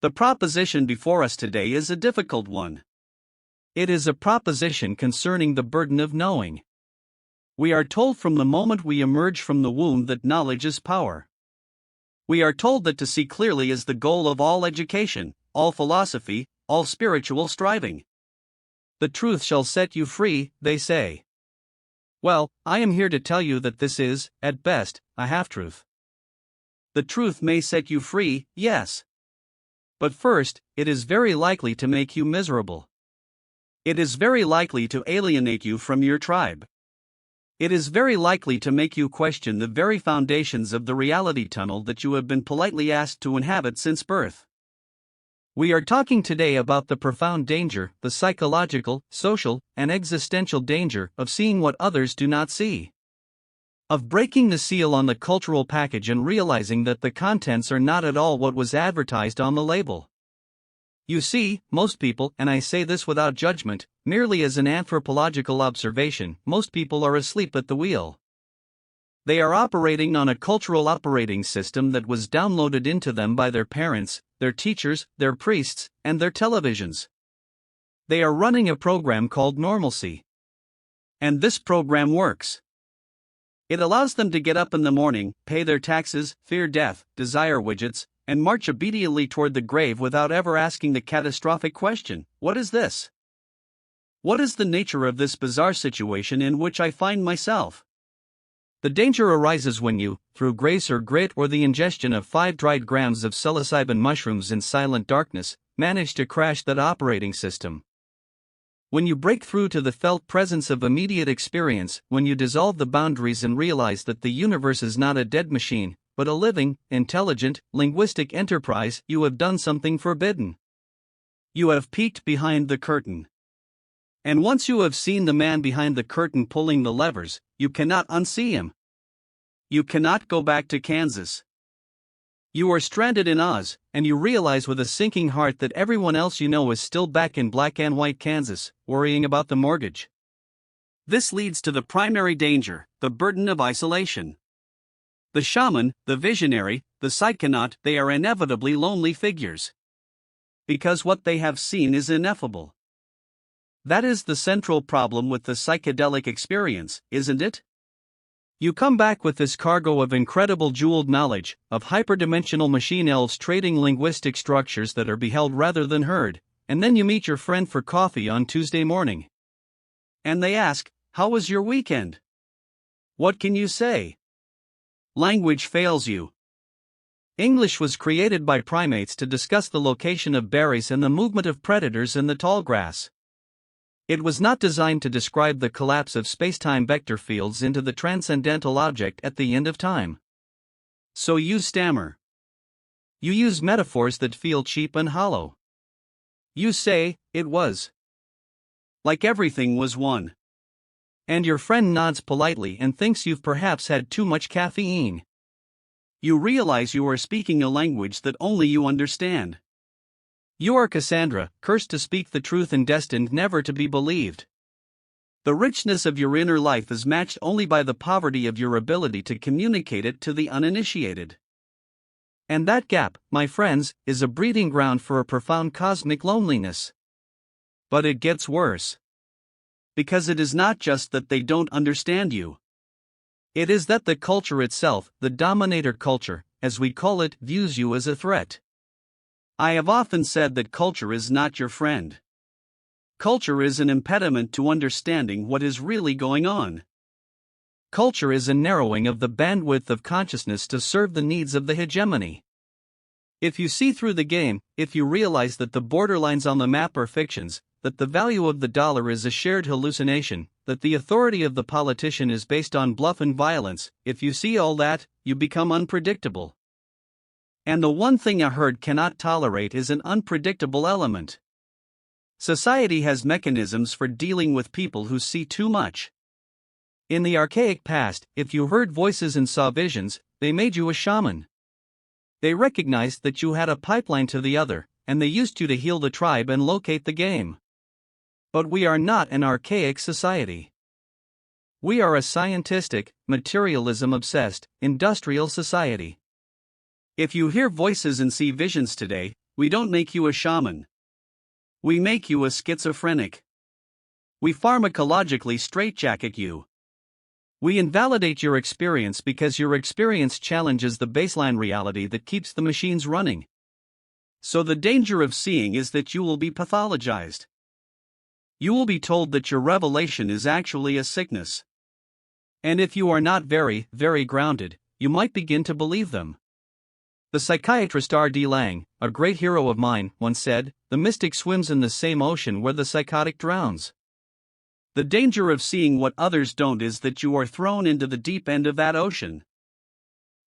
The proposition before us today is a difficult one. It is a proposition concerning the burden of knowing. We are told from the moment we emerge from the womb that knowledge is power. We are told that to see clearly is the goal of all education, all philosophy, all spiritual striving. The truth shall set you free, they say. Well, I am here to tell you that this is, at best, a half-truth. The truth may set you free, yes. But first, it is very likely to make you miserable. It is very likely to alienate you from your tribe. It is very likely to make you question the very foundations of the reality tunnel that you have been politely asked to inhabit since birth. We are talking today about the profound danger, the psychological, social, and existential danger of seeing what others do not see. Of breaking the seal on the cultural package and realizing that the contents are not at all what was advertised on the label. You see, most people, and I say this without judgment, merely as an anthropological observation, most people are asleep at the wheel. They are operating on a cultural operating system that was downloaded into them by their parents, their teachers, their priests, and their televisions. They are running a program called normalcy. And this program works. It allows them to get up in the morning, pay their taxes, fear death, desire widgets, and march obediently toward the grave without ever asking the catastrophic question, what is this? What is the nature of this bizarre situation in which I find myself? The danger arises when you, through grace or grit or the ingestion of 5 dried grams of psilocybin mushrooms in silent darkness, manage to crash that operating system. When you break through to the felt presence of immediate experience, when you dissolve the boundaries and realize that the universe is not a dead machine, but a living, intelligent, linguistic enterprise, you have done something forbidden. You have peeked behind the curtain. And once you have seen the man behind the curtain pulling the levers, you cannot unsee him. You cannot go back to Kansas. You are stranded in Oz, and you realize with a sinking heart that everyone else you know is still back in black and white Kansas, worrying about the mortgage. This leads to the primary danger, the burden of isolation. The shaman, the visionary, the psychonaut, they are inevitably lonely figures. Because what they have seen is ineffable. That is the central problem with the psychedelic experience, isn't it? You come back with this cargo of incredible jeweled knowledge, of hyperdimensional machine elves trading linguistic structures that are beheld rather than heard, and then you meet your friend for coffee on Tuesday morning. And they ask, how was your weekend? What can you say? Language fails you. English was created by primates to discuss the location of berries and the movement of predators in the tall grass. It was not designed to describe the collapse of spacetime vector fields into the transcendental object at the end of time. So you stammer. You use metaphors that feel cheap and hollow. You say, it was. Like everything was one. And your friend nods politely and thinks you've perhaps had too much caffeine. You realize you are speaking a language that only you understand. You are Cassandra, cursed to speak the truth and destined never to be believed. The richness of your inner life is matched only by the poverty of your ability to communicate it to the uninitiated. And that gap, my friends, is a breeding ground for a profound cosmic loneliness. But it gets worse. Because it is not just that they don't understand you. It is that the culture itself, the dominator culture, as we call it, views you as a threat. I have often said that culture is not your friend. Culture is an impediment to understanding what is really going on. Culture is a narrowing of the bandwidth of consciousness to serve the needs of the hegemony. If you see through the game, if you realize that the borderlines on the map are fictions, that the value of the dollar is a shared hallucination, that the authority of the politician is based on bluff and violence, if you see all that, you become unpredictable. And the one thing a herd cannot tolerate is an unpredictable element. Society has mechanisms for dealing with people who see too much. In the archaic past, if you heard voices and saw visions, they made you a shaman. They recognized that you had a pipeline to the other, and they used you to heal the tribe and locate the game. But we are not an archaic society. We are a scientistic, materialism-obsessed, industrial society. If you hear voices and see visions today, We don't make you a shaman. We make you a schizophrenic. We pharmacologically straitjacket you. We invalidate your experience because your experience challenges the baseline reality that keeps the machines running. So the danger of seeing is that you will be pathologized. You will be told that your revelation is actually a sickness. And if you are not very, very grounded, you might begin to believe them. The psychiatrist R.D. Laing, a great hero of mine, once said, "The mystic swims in the same ocean where the psychotic drowns." The danger of seeing what others don't is that you are thrown into the deep end of that ocean.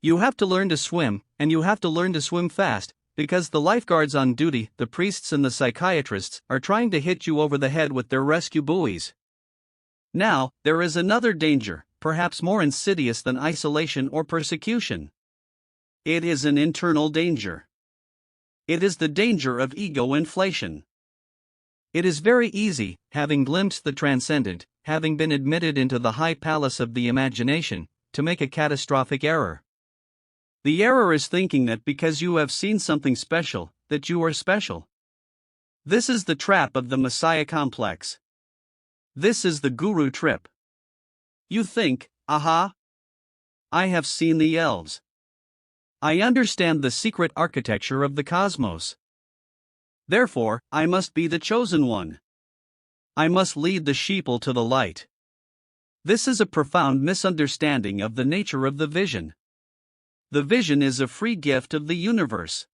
You have to learn to swim, and you have to learn to swim fast, because the lifeguards on duty, the priests and the psychiatrists, are trying to hit you over the head with their rescue buoys. Now, there is another danger, perhaps more insidious than isolation or persecution. It is an internal danger. It is the danger of ego inflation. It is very easy, having glimpsed the transcendent, having been admitted into the high palace of the imagination, to make a catastrophic error. The error is thinking that because you have seen something special, that you are special. This is the trap of the Messiah complex. This is the guru trip. You think, aha! I have seen the elves. I understand the secret architecture of the cosmos. Therefore, I must be the chosen one. I must lead the sheeple to the light. This is a profound misunderstanding of the nature of the vision. The vision is a free gift of the universe.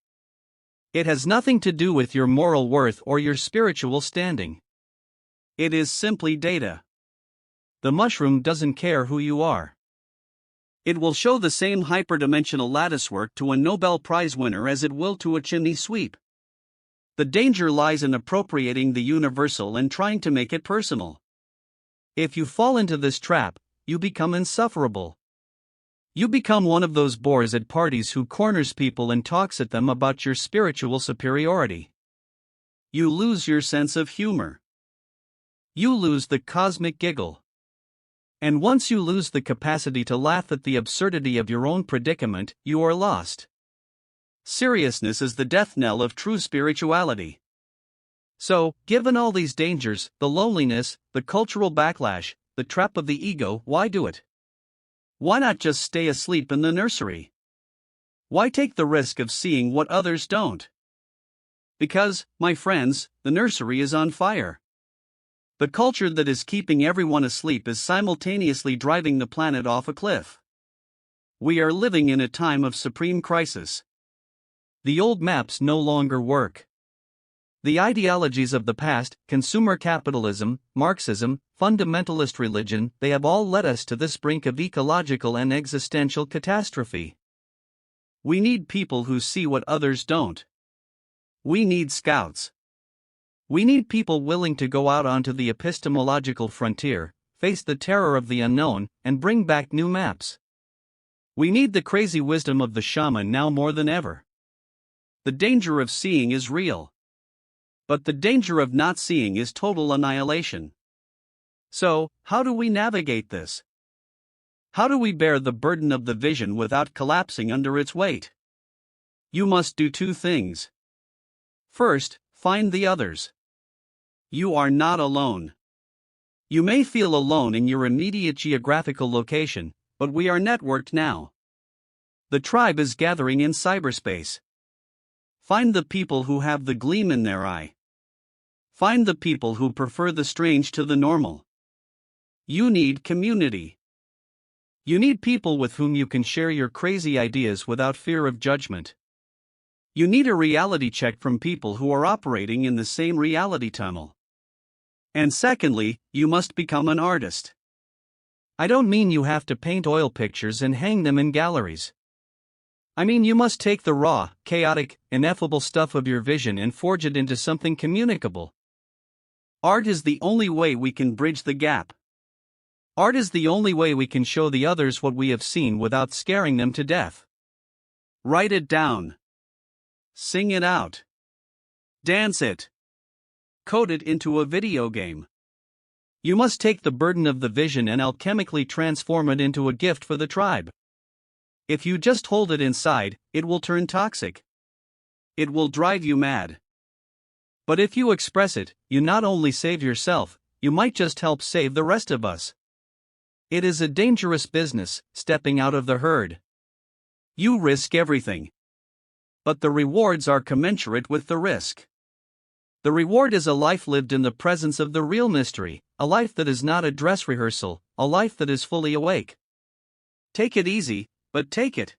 It has nothing to do with your moral worth or your spiritual standing. It is simply data. The mushroom doesn't care who you are. It will show the same hyperdimensional latticework to a Nobel Prize winner as it will to a chimney sweep. The danger lies in appropriating the universal and trying to make it personal. If you fall into this trap, you become insufferable. You become one of those bores at parties who corners people and talks at them about your spiritual superiority. You lose your sense of humor. You lose the cosmic giggle. And once you lose the capacity to laugh at the absurdity of your own predicament, you are lost. Seriousness is the death knell of true spirituality. So, given all these dangers, the loneliness, the cultural backlash, the trap of the ego, why do it? Why not just stay asleep in the nursery? Why take the risk of seeing what others don't? Because, my friends, the nursery is on fire. The culture that is keeping everyone asleep is simultaneously driving the planet off a cliff. We are living in a time of supreme crisis. The old maps no longer work. The ideologies of the past, consumer capitalism, Marxism, fundamentalist religion, they have all led us to this brink of ecological and existential catastrophe. We need people who see what others don't. We need scouts. We need people willing to go out onto the epistemological frontier, face the terror of the unknown, and bring back new maps. We need the crazy wisdom of the shaman now more than ever. The danger of seeing is real. But the danger of not seeing is total annihilation. So, how do we navigate this? How do we bear the burden of the vision without collapsing under its weight? You must do two things. First, find the others. You are not alone. You may feel alone in your immediate geographical location, but we are networked now. The tribe is gathering in cyberspace. Find the people who have the gleam in their eye. Find the people who prefer the strange to the normal. You need community. You need people with whom you can share your crazy ideas without fear of judgment. You need a reality check from people who are operating in the same reality tunnel. And secondly, you must become an artist. I don't mean you have to paint oil pictures and hang them in galleries. I mean you must take the raw, chaotic, ineffable stuff of your vision and forge it into something communicable. Art is the only way we can bridge the gap. Art is the only way we can show the others what we have seen without scaring them to death. Write it down. Sing it out. Dance it. Code it into a video game. You must take the burden of the vision and alchemically transform it into a gift for the tribe. If you just hold it inside, it will turn toxic. It will drive you mad. But if you express it, you not only save yourself, you might just help save the rest of us. It is a dangerous business, stepping out of the herd. You risk everything. But the rewards are commensurate with the risk. The reward is a life lived in the presence of the real mystery, a life that is not a dress rehearsal, a life that is fully awake. Take it easy, but take it.